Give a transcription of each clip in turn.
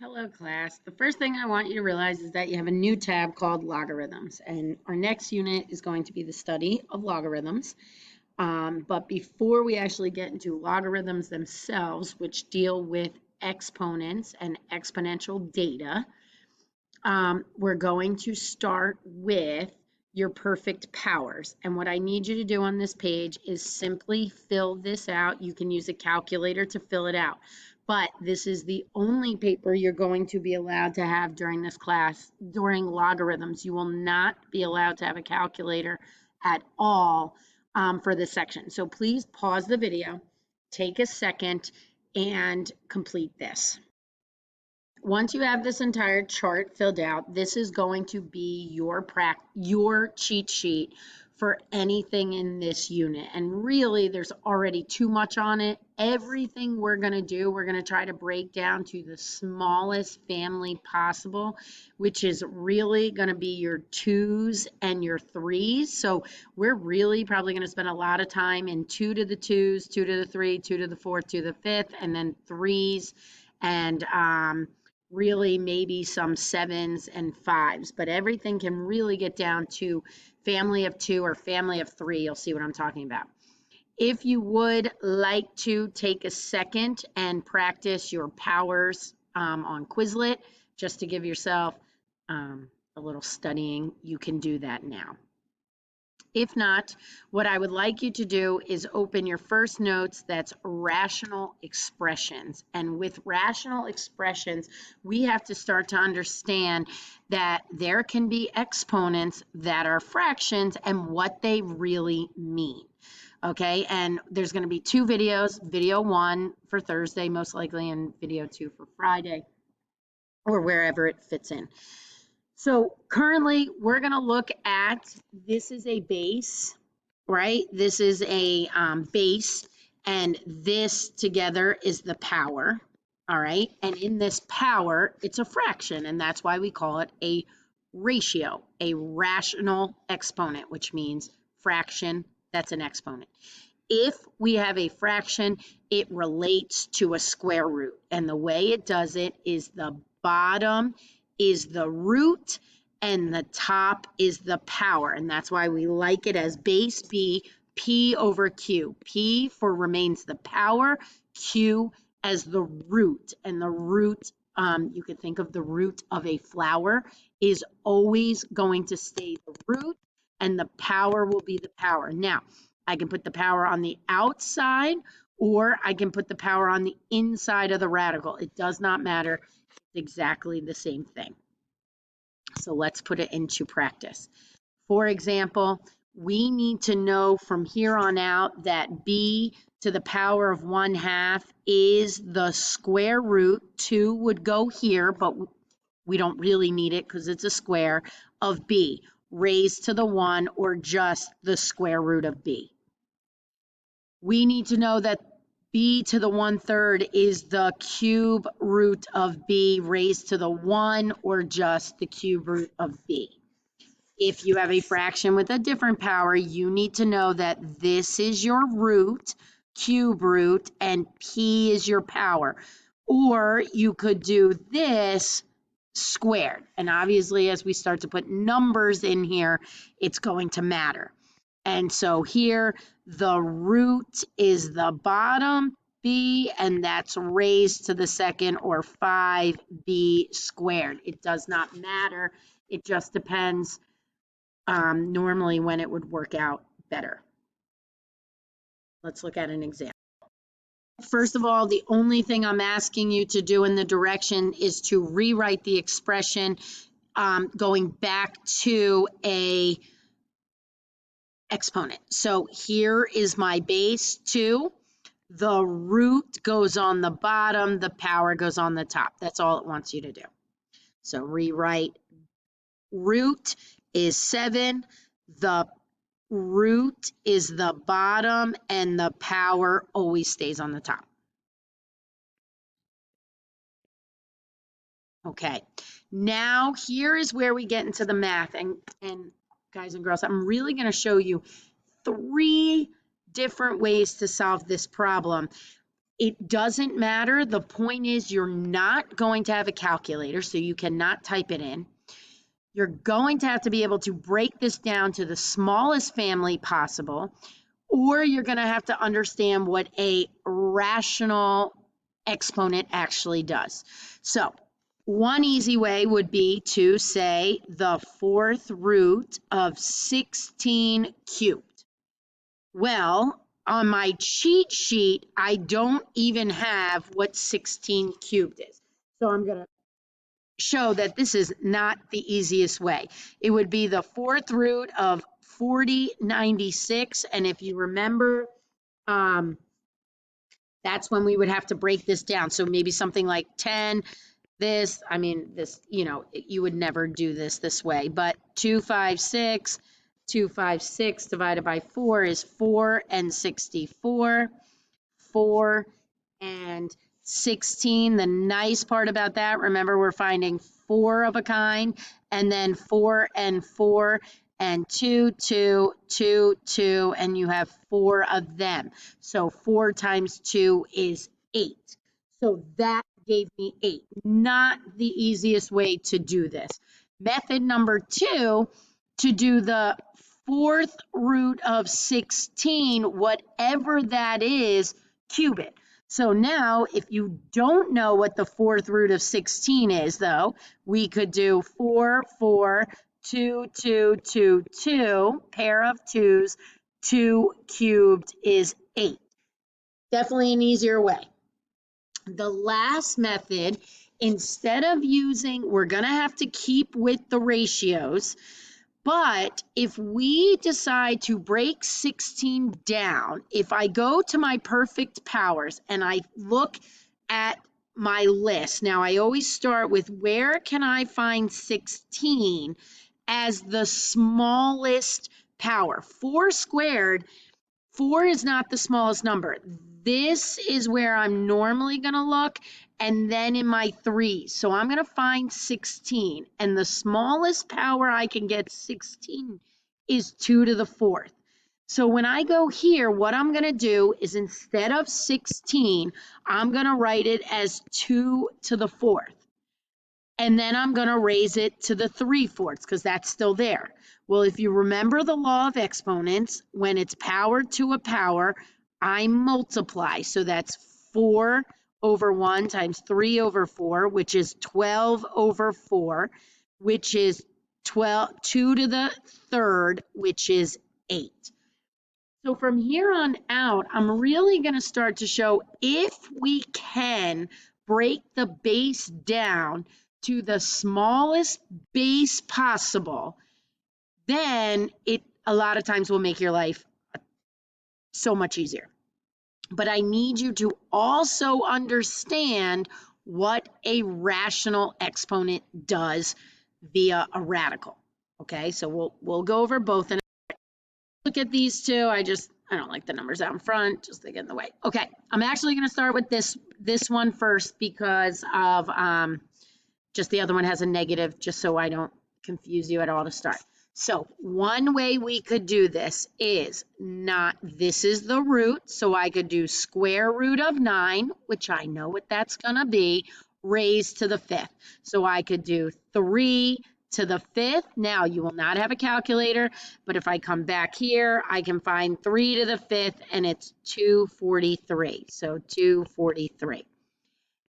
Hello, class. The first thing I want you to realize is that you have a new tab called Logarithms, and our next unit is going to be the study of logarithms. But before we actually get into logarithms themselves, which deal with exponents and exponential data, we're going to start with your perfect powers. And what I need you to do on this page is simply fill this out. You can use a calculator to fill it out. But this is the only paper you're going to be allowed to have during this class, during logarithms. You will not be allowed to have a calculator at all for this section. So please pause the video, take a second, and complete this. Once you have this entire chart filled out, this is going to be your cheat sheet for anything in this unit. And really, there's already too much on it. Everything we're going to do, we're going to try to break down to the smallest family possible, which is really going to be your 2s and your 3s. So we're really probably going to spend a lot of time in 2 to the 2s, 2 to the 3, 2 to the 4, 2 to the 5th, and then 3s and really maybe some 7s and 5s, but everything can really get down to family of 2 or family of 3. You'll see what I'm talking about. If you would like to take a second and practice your powers on Quizlet, just to give yourself a little studying, you can do that now. If not, what I would like you to do is open your first notes, that's rational expressions. And with rational expressions, we have to start to understand that there can be exponents that are fractions and what they really mean. Okay, and there's going to be 2 videos, video 1 for Thursday most likely, and video 2 for Friday, or wherever it fits in. So currently we're going to look at, this is a base, right? This is a base, and this together is the power, all right? And in this power, it's a fraction, and that's why we call it a ratio, a rational exponent, which means fraction, that's an exponent. If we have a fraction, it relates to a square root, and the way it does it is the bottom is the root and the top is the power, and that's why we like it as base B, P over Q. P for remains the power, Q as the root, and the root, you can think of the root of a flower, is always going to stay the root, and the power will be the power. Now, I can put the power on the outside, or I can put the power on the inside of the radical. It does not matter. Exactly the same thing. So let's put it into practice. For example, we need to know from here on out that b to the power of 1/2 is the square root. 2 would go here, but we don't really need it because it's a square, of b raised to the 1, or just the square root of b. We need to know that b to the 1/3 is the cube root of b raised to the 1, or just the cube root of b. If you have a fraction with a different power, you need to know that this is your root, cube root, and p is your power. Or you could do this squared. And obviously, as we start to put numbers in here, it's going to matter. And so here, the root is the bottom b, and that's raised to the 2nd, or 5b squared. It does not matter. It just depends normally when it would work out better. Let's look at an example. First of all, the only thing I'm asking you to do in the direction is to rewrite the expression going back to a exponent. So here is my base 2. The root goes on the bottom, the power goes on the top. That's all it wants you to do. So rewrite root is 7, the root is the bottom, and the power always stays on the top. Okay, now here is where we get into the math, and guys and girls, I'm really going to show you 3 different ways to solve this problem. It doesn't matter. The point is you're not going to have a calculator, so you cannot type it in. You're going to have to be able to break this down to the smallest family possible, or you're going to have to understand what a rational exponent actually does. So one easy way would be to say the fourth root of 16 cubed. Well, on my cheat sheet, I don't even have what 16 cubed is. So I'm going to show that this is not the easiest way. It would be the fourth root of 4096. And if you remember, that's when we would have to break this down. So maybe something like 10, this, I mean, this, you know, you would never do this way, but 256 divided by 4 is 4 and 64. 4 and 16. The nice part about that, remember, we're finding 4 of a kind, and then 4 and 4 and 2, 2, 2, 2, and you have 4 of them. So 4 times 2 is 8. So that gave me 8. Not the easiest way to do this. Method number 2, to do the fourth root of 16, whatever that is, cube it. So now, if you don't know what the fourth root of 16 is, though, we could do 4, 4, 2, 2, 2, 2, pair of 2s, 2 cubed is 8. Definitely an easier way. The last method, instead of using, we're going to have to keep with the ratios, but if we decide to break 16 down, if I go to my perfect powers and I look at my list, now I always start with where can I find 16 as the smallest power? 4 squared, 4 is not the smallest number. This is where I'm normally going to look, and then in my 3s. So I'm going to find 16, and the smallest power I can get 16 is 2 to the 4th. So when I go here, what I'm going to do is instead of 16, I'm going to write it as 2 to the 4th. And then I'm going to raise it to the 3/4 because that's still there. Well, if you remember the law of exponents, when it's power to a power, I multiply. So that's 4 over 1 times 3 over 4, which is 12 over 4, which is 2 to the 3rd, which is 8. So from here on out, I'm really going to start to show if we can break the base down to the smallest base possible, then it a lot of times will make your life so much easier. But I need you to also understand what a rational exponent does via a radical. Okay, so we'll go over both. And look at these two. I don't like the numbers out in front, just they get in the way. Okay, I'm actually going to start with this one first because of just the other one has a negative, just so I don't confuse you at all to start. So one way we could do this is this is the root, so I could do square root of 9, which I know what that's going to be, raised to the 5th. So I could do 3 to the 5th. Now you will not have a calculator, but if I come back here, I can find 3 to the 5th, and it's 243. So 243.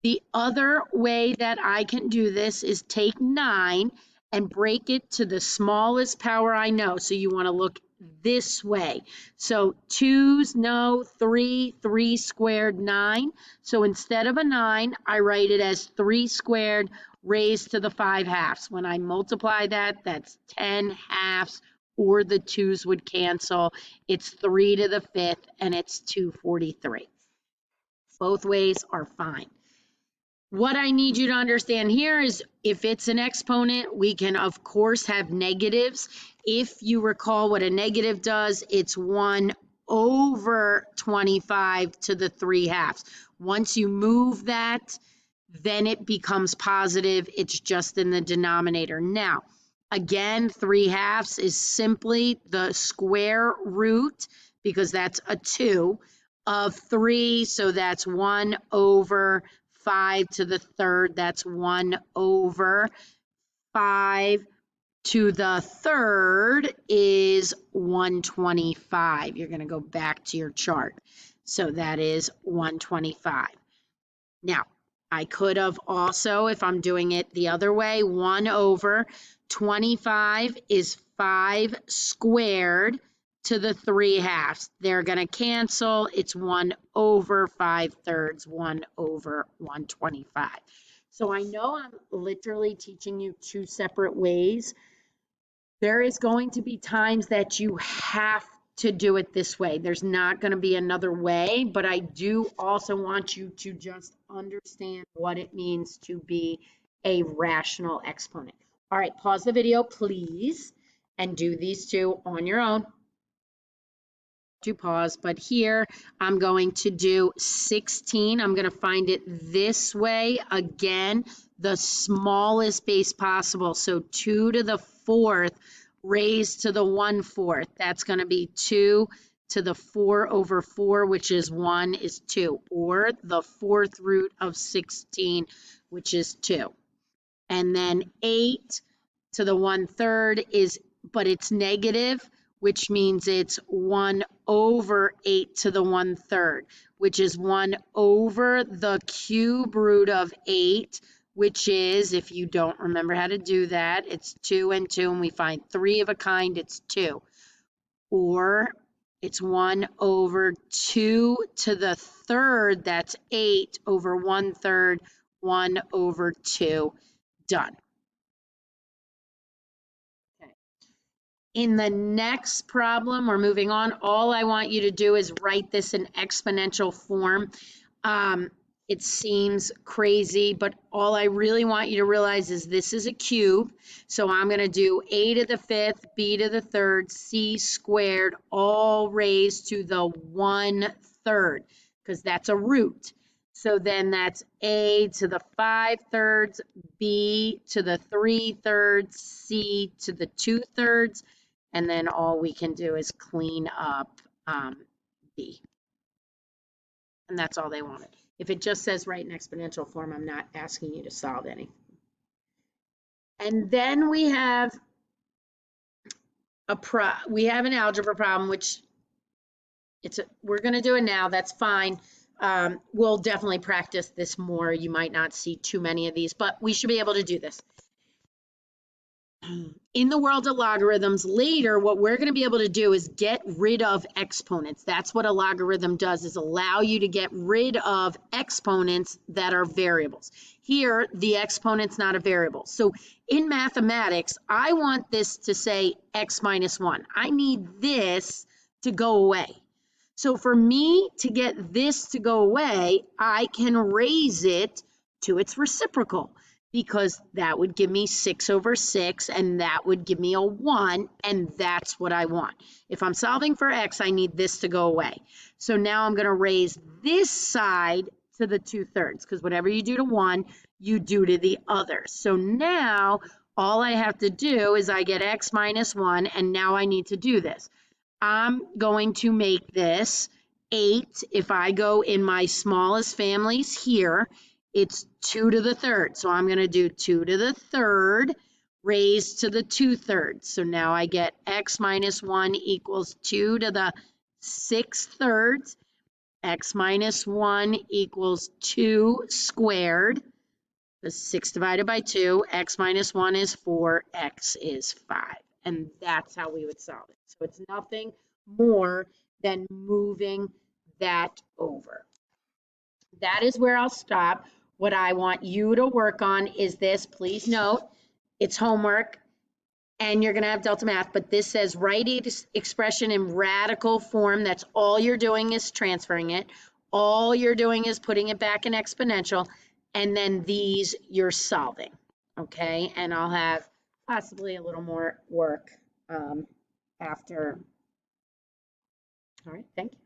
The other way that I can do this is take 9 and break it to the smallest power I know. So you want to look this way. So 2's no, 3 squared, 9. So instead of a 9, I write it as 3 squared raised to the 5/2. When I multiply that, that's 10 halves, or the 2's would cancel. It's 3 to the 5th, and it's 243. Both ways are fine. What I need you to understand here is if it's an exponent, we can, of course, have negatives. If you recall what a negative does, it's 1 over 25 to the 3/2. Once you move that, then it becomes positive. It's just in the denominator. Now, again, 3/2 is simply the square root, because that's a 2, of 3, so that's 1 over 5 to the third. That's 1 over 5 to the third is 125. You're going to go back to your chart. So that is 125. Now, I could have also, if I'm doing it the other way, 1 over 25 is 5 squared to the 3 halves. They're going to cancel. It's 1 over 5 thirds, 1 over 125. So I know I'm literally teaching you two separate ways. There is going to be times that you have to do it this way. There's not going to be another way, but I do also want you to just understand what it means to be a rational exponent. All right, pause the video, please, and do these two on your own. To pause, but here I'm going to do 16. I'm going to find it this way again, the smallest base possible. So 2 to the 4th raised to the 1/4. That's going to be 2 to the 4 over 4, which is 1 is 2, or the 4th root of 16, which is 2. And then 8 to the 1/3 is, but it's negative, which means it's 1 over 8 to the 1/3, which is 1 over the cube root of 8, which is, if you don't remember how to do that, it's 2 and 2, and we find 3 of a kind, it's 2. Or it's 1 over 2 to the 3rd, that's 8 over 1/3, 1 over 2, done. In the next problem, we're moving on. All I want you to do is write this in exponential form. It seems crazy, but all I really want you to realize is this is a cube. So I'm going to do a to the 5th, b to the 3rd, c squared, all raised to the 1/3, because that's a root. So then that's a to the 5/3, b to the 3/3, c to the 2/3, and then all we can do is clean up b. And that's all they wanted. If it just says write in exponential form, I'm not asking you to solve any. And then we have an algebra problem, which we're going to do it now. That's fine. We'll definitely practice this more. You might not see too many of these, but we should be able to do this. In the world of logarithms, later, what we're going to be able to do is get rid of exponents. That's what a logarithm does, is allow you to get rid of exponents that are variables. Here, the exponent's not a variable. So in mathematics, I want this to say x minus 1. I need this to go away. So for me to get this to go away, I can raise it to its reciprocal, because that would give me 6 over 6, and that would give me a 1, and that's what I want. If I'm solving for x, I need this to go away. So now I'm going to raise this side to the 2/3, because whatever you do to one, you do to the other. So now all I have to do is I get x minus 1, and now I need to do this. I'm going to make this 8. If I go in my smallest families here, it's 2 to the 3rd. So I'm going to do 2 to the 3rd raised to the 2/3. So now I get x minus 1 equals 2 to the 6/3. X minus 1 equals 2 squared. The 6 divided by 2, x minus 1 is 4, x is 5. And that's how we would solve it. So it's nothing more than moving that over. That is where I'll stop. What I want you to work on is this. Please note, it's homework, and you're going to have Delta Math, but this says write each expression in radical form. That's all you're doing is transferring it. All you're doing is putting it back in exponential, and then these you're solving, okay? And I'll have possibly a little more work after. All right, thank you.